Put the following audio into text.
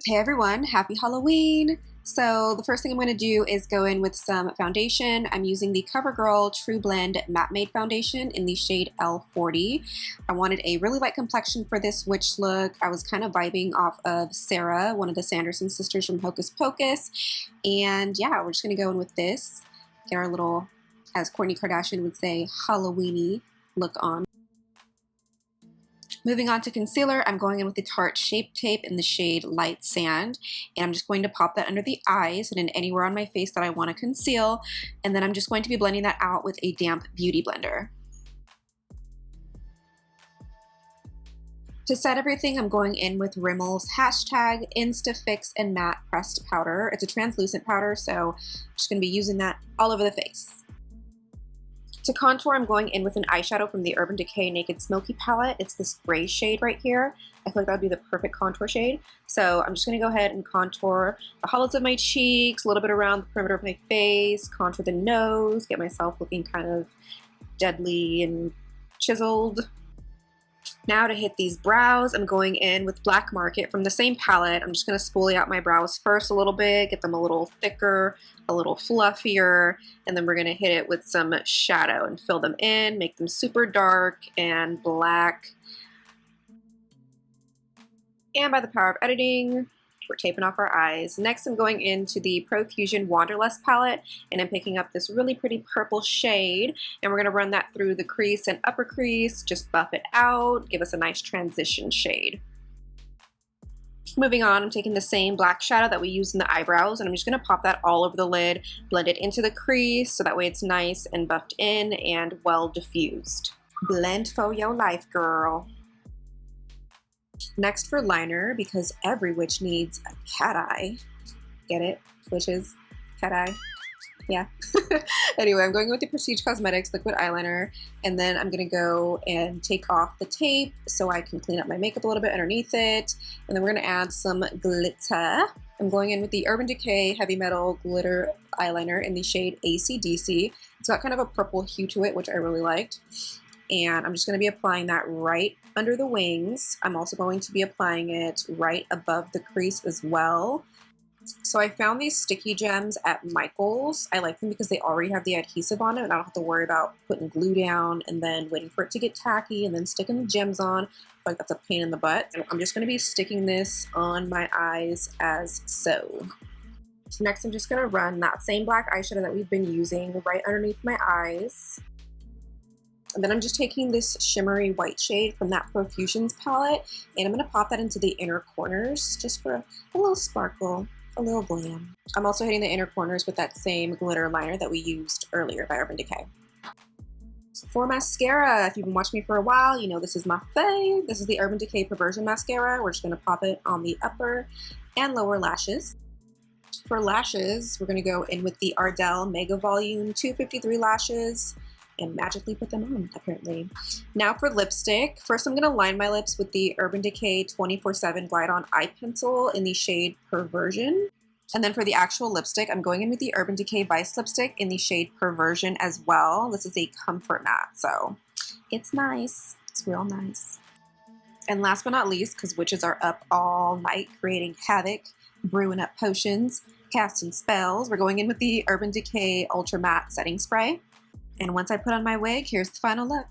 Hey everyone, happy Halloween! So the first thing I'm going to do is go in with some foundation. I'm using the Covergirl True Blend Matte Made Foundation in the shade L40. I wanted a really light complexion for this witch look. I was kind of vibing off of Sarah, one of the Sanderson sisters from Hocus Pocus. And yeah, we're just going to go in with this. Get our little, as Kourtney Kardashian would say, Halloweeny look on. Moving on to concealer, I'm going in with the Tarte Shape Tape in the shade Light Sand, and I'm just going to pop that under the eyes and in anywhere on my face that I want to conceal, and then I'm just going to be blending that out with a damp beauty blender. To set everything, I'm going in with Rimmel's hashtag Insta Fix and Matte Pressed Powder. It's a translucent powder, so I'm just going to be using that all over the face. To contour, I'm going in with an eyeshadow from the Urban Decay Naked Smoky palette. It's this gray shade right here. I feel like that would be the perfect contour shade. So I'm just going to go ahead and contour the hollows of my cheeks, a little bit around the perimeter of my face, contour the nose, get myself looking kind of deadly and chiseled. Now to hit these brows, I'm going in with Black Market from the same palette. I'm just going to spoolie out my brows first a little bit, get them a little thicker, a little fluffier, and then we're going to hit it with some shadow and fill them in, make them super dark and black. And by the power of editing, we're taping off our eyes. Next, I'm going into the Profusion Wanderlust palette, and I'm picking up this really pretty purple shade, and we're going to run that through the crease and upper crease, just buff it out, give us a nice transition shade. Moving on, I'm taking the same black shadow that we used in the eyebrows, and I'm just going to pop that all over the lid, blend it into the crease, so that way it's nice and buffed in and well diffused. Blend for your life, girl. Next for liner, because every witch needs a cat eye. Get it? Witches? Cat eye? Yeah. Anyway, I'm going with the Prestige Cosmetics liquid eyeliner, and then I'm going to go and take off the tape so I can clean up my makeup a little bit underneath it, and then we're going to add some glitter. I'm going in with the Urban Decay Heavy Metal Glitter Eyeliner in the shade ACDC. It's got kind of a purple hue to it, which I really liked. And I'm just going to be applying that right under the wings. I'm also going to be applying it right above the crease as well. So I found these sticky gems at Michael's. I like them because they already have the adhesive on it, and I don't have to worry about putting glue down and then waiting for it to get tacky and then sticking the gems on. I feel like that's a pain in the butt. And I'm just going to be sticking this on my eyes as so. Next, I'm just going to run that same black eyeshadow that we've been using right underneath my eyes. And then I'm just taking this shimmery white shade from that Profusions palette, and I'm going to pop that into the inner corners just for a little sparkle, a little glam. I'm also hitting the inner corners with that same glitter liner that we used earlier by Urban Decay. For mascara, if you've been watching me for a while, you know this is my fave. This is the Urban Decay Perversion mascara. We're just going to pop it on the upper and lower lashes. For lashes, we're going to go in with the Ardell Mega Volume 253 lashes and magically put them on, apparently. Now for lipstick. First, I'm going to line my lips with the Urban Decay 24/7 Glide On Eye Pencil in the shade Perversion. And then for the actual lipstick, I'm going in with the Urban Decay Vice Lipstick in the shade Perversion as well. This is a comfort matte, so it's nice. It's real nice. And last but not least, because witches are up all night creating havoc, brewing up potions, casting spells, we're going in with the Urban Decay Ultra Matte Setting Spray. And once I put on my wig, here's the final look.